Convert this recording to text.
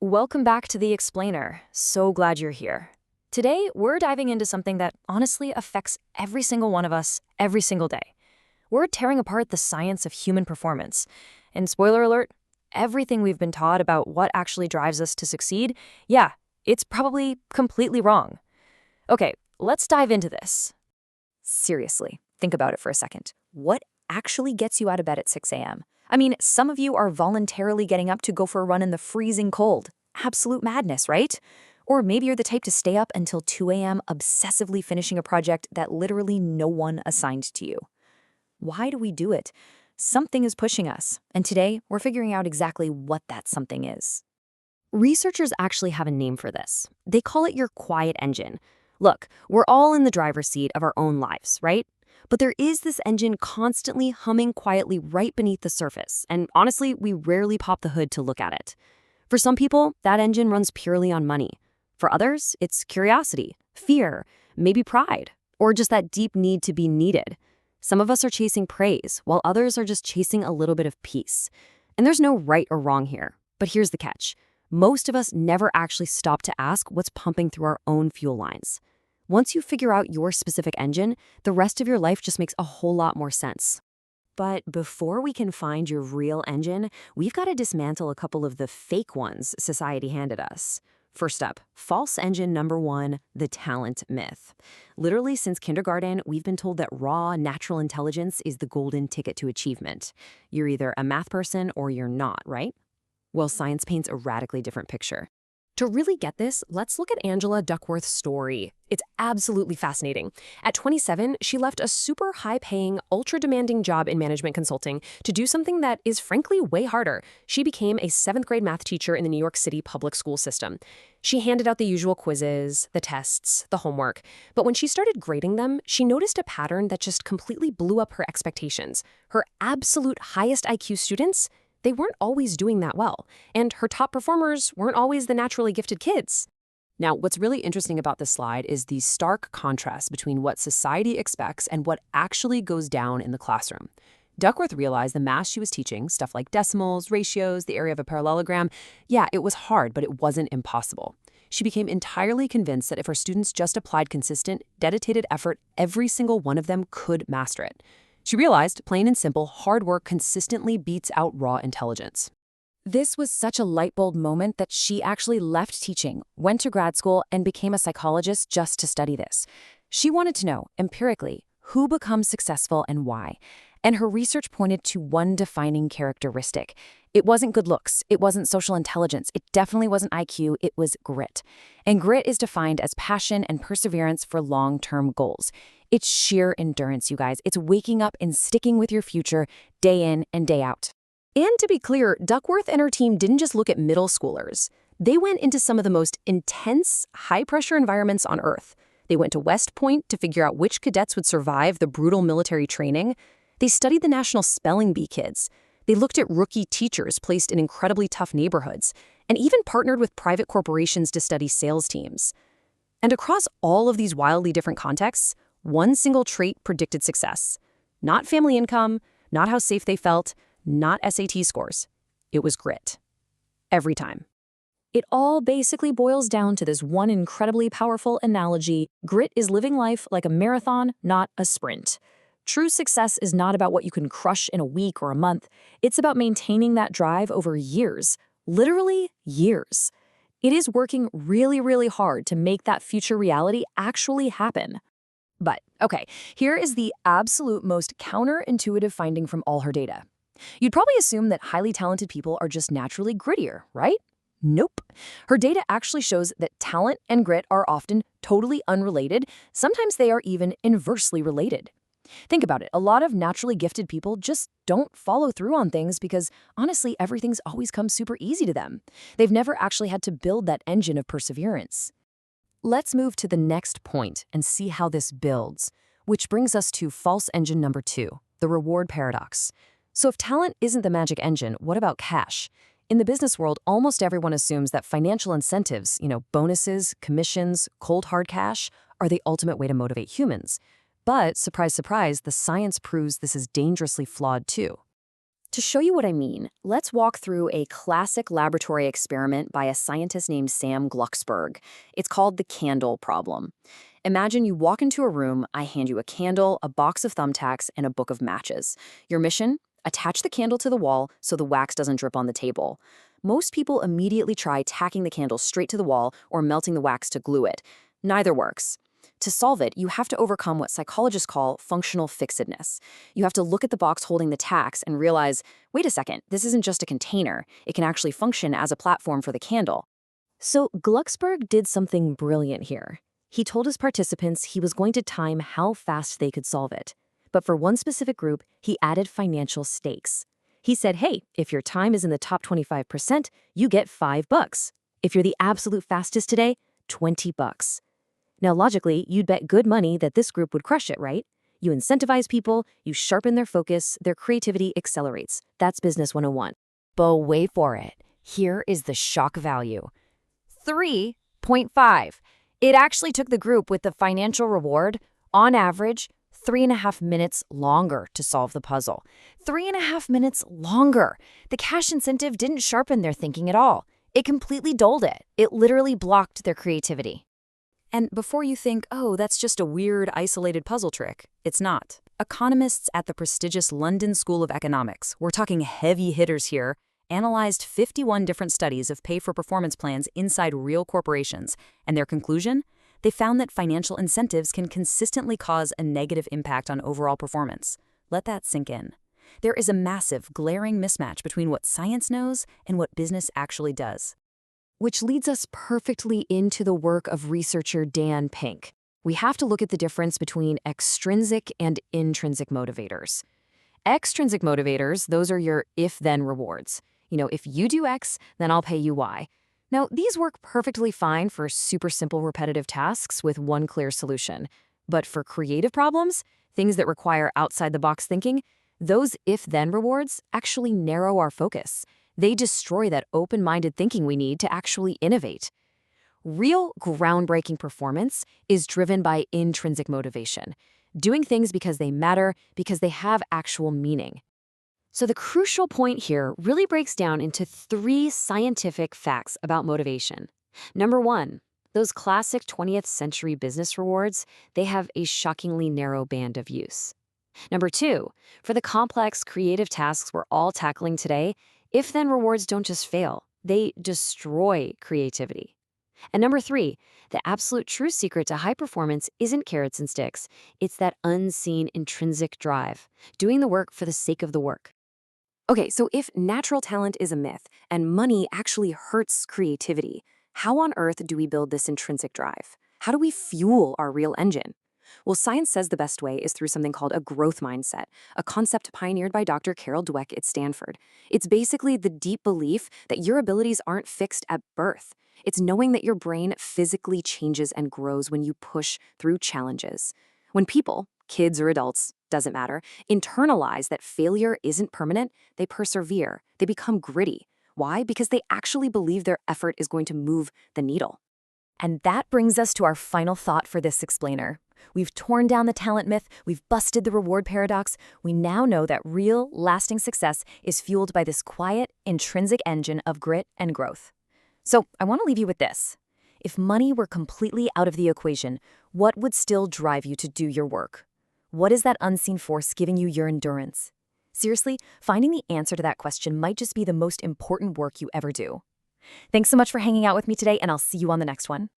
Welcome back to The Explainer. So glad you're here. Today, we're diving into something that honestly affects every single one of us every single day. We're tearing apart the science of human performance. And spoiler alert, everything we've been taught about what actually drives us to succeed, yeah, it's probably completely wrong. Okay, let's dive into this. Seriously, think about it for a second. What actually gets you out of bed at 6 a.m.? I mean, some of you are voluntarily getting up to go for a run in the freezing cold. Absolute madness, right? Or maybe you're the type to stay up until 2 a.m. obsessively finishing a project that literally no one assigned to you. Why do we do it? Something is pushing us, and today we're figuring out exactly what that something is. Researchers actually have a name for this. They call it your quiet engine. Look, we're all in the driver's seat of our own lives, right? But there is this engine constantly humming quietly right beneath the surface, and honestly, we rarely pop the hood to look at it. For some people, that engine runs purely on money. For others, it's curiosity, fear, maybe pride, or just that deep need to be needed. Some of us are chasing praise, while others are just chasing a little bit of peace. And there's no right or wrong here. But here's the catch. Most of us never actually stop to ask what's pumping through our own fuel lines. Once you figure out your specific engine, the rest of your life just makes a whole lot more sense. But before we can find your real engine, we've got to dismantle a couple of the fake ones society handed us. First up, false engine number one, the talent myth. Literally, since kindergarten, we've been told that raw, natural intelligence is the golden ticket to achievement. You're either a math person or you're not, right? Well, science paints a radically different picture. To really get this, let's look at Angela Duckworth's story. It's absolutely fascinating. At 27, she left a super high-paying, ultra-demanding job in management consulting to do something that is frankly way harder. She became a 7th-grade math teacher in the New York City public school system. She handed out the usual quizzes, the tests, the homework. But when she started grading them, she noticed a pattern that just completely blew up her expectations. Her absolute highest IQ students, they weren't always doing that well, and her top performers weren't always the naturally gifted kids. Now, what's really interesting about this slide is the stark contrast between what society expects and what actually goes down in the classroom. Duckworth realized the math she was teaching, stuff like decimals, ratios, the area of a parallelogram, yeah, it was hard, but it wasn't impossible. She became entirely convinced that if her students just applied consistent, dedicated effort, every single one of them could master it. She realized, plain and simple, hard work consistently beats out raw intelligence. This was such a light bulb moment that she actually left teaching, went to grad school, and became a psychologist just to study this. She wanted to know, empirically, who becomes successful and why. And her research pointed to one defining characteristic. It wasn't good looks, it wasn't social intelligence, it definitely wasn't IQ, it was grit. And grit is defined as passion and perseverance for long-term goals. It's sheer endurance, you guys. It's waking up and sticking with your future day in and day out. And to be clear, Duckworth and her team didn't just look at middle schoolers. They went into some of the most intense, high-pressure environments on Earth. They went to West Point to figure out which cadets would survive the brutal military training. They studied the National Spelling Bee kids. They looked at rookie teachers placed in incredibly tough neighborhoods, and even partnered with private corporations to study sales teams. And across all of these wildly different contexts, one single trait predicted success. Not family income, not how safe they felt, not SAT scores. It was grit. Every time. It all basically boils down to this one incredibly powerful analogy. Grit is living life like a marathon, not a sprint. True success is not about what you can crush in a week or a month. It's about maintaining that drive over years. Literally years. It is working really, really hard to make that future reality actually happen. But, okay, here is the absolute most counterintuitive finding from all her data. You'd probably assume that highly talented people are just naturally grittier, right? Nope. Her data actually shows that talent and grit are often totally unrelated. Sometimes they are even inversely related. Think about it. A lot of naturally gifted people just don't follow through on things because, honestly, everything's always come super easy to them. They've never actually had to build that engine of perseverance. Let's move to the next point and see how this builds, which brings us to false engine number 2, the reward paradox. So if talent isn't the magic engine, what about cash? In the business world, almost everyone assumes that financial incentives, bonuses, commissions, cold hard cash, are the ultimate way to motivate humans. But, surprise, surprise, the science proves this is dangerously flawed too. To show you what I mean, let's walk through a classic laboratory experiment by a scientist named Sam Glucksberg. It's called the candle problem. Imagine you walk into a room, I hand you a candle, a box of thumbtacks, and a book of matches. Your mission? Attach the candle to the wall so the wax doesn't drip on the table. Most people immediately try tacking the candle straight to the wall or melting the wax to glue it. Neither works. To solve it, you have to overcome what psychologists call functional fixedness. You have to look at the box holding the tacks and realize, wait a second, this isn't just a container. It can actually function as a platform for the candle. So Glucksberg did something brilliant here. He told his participants he was going to time how fast they could solve it. But for one specific group, he added financial stakes. He said, hey, if your time is in the top 25%, you get $5. If you're the absolute fastest today, $20. Now, logically, you'd bet good money that this group would crush it, right? You incentivize people, you sharpen their focus, their creativity accelerates. That's Business 101. But wait for it. Here is the shock value. 3.5. It actually took the group with the financial reward, on average, 3.5 minutes longer to solve the puzzle. 3.5 minutes longer. The cash incentive didn't sharpen their thinking at all. It completely dulled it. It literally blocked their creativity. And before you think, oh, that's just a weird, isolated puzzle trick, it's not. Economists at the prestigious London School of Economics, we're talking heavy hitters here, analyzed 51 different studies of pay-for-performance plans inside real corporations, and their conclusion? They found that financial incentives can consistently cause a negative impact on overall performance. Let that sink in. There is a massive, glaring mismatch between what science knows and what business actually does. Which leads us perfectly into the work of researcher Dan Pink. We have to look at the difference between extrinsic and intrinsic motivators. Extrinsic motivators, those are your if-then rewards. If you do X, then I'll pay you Y. Now, these work perfectly fine for super simple repetitive tasks with one clear solution. But for creative problems, things that require outside-the-box thinking, those if-then rewards actually narrow our focus. They destroy that open-minded thinking we need to actually innovate. Real groundbreaking performance is driven by intrinsic motivation, doing things because they matter, because they have actual meaning. So the crucial point here really breaks down into 3 scientific facts about motivation. Number 1, those classic 20th century business rewards, they have a shockingly narrow band of use. Number 2, for the complex creative tasks we're all tackling today, if-then rewards don't just fail, they destroy creativity. And number 3, the absolute true secret to high performance isn't carrots and sticks. It's that unseen intrinsic drive, doing the work for the sake of the work. Okay, so if natural talent is a myth and money actually hurts creativity, how on earth do we build this intrinsic drive? How do we fuel our real engine? Well, science says the best way is through something called a growth mindset, a concept pioneered by Dr. Carol Dweck at Stanford. It's basically the deep belief that your abilities aren't fixed at birth. It's knowing that your brain physically changes and grows when you push through challenges. When people, kids or adults, doesn't matter, internalize that failure isn't permanent, they persevere, they become gritty. Why? Because they actually believe their effort is going to move the needle. And that brings us to our final thought for this explainer. We've torn down the talent myth, we've busted the reward paradox. We now know that real, lasting success is fueled by this quiet, intrinsic engine of grit and growth. So I want to leave you with this. If money were completely out of the equation, what would still drive you to do your work? What is that unseen force giving you your endurance? Seriously, finding the answer to that question might just be the most important work you ever do. Thanks so much for hanging out with me today, and I'll see you on the next one.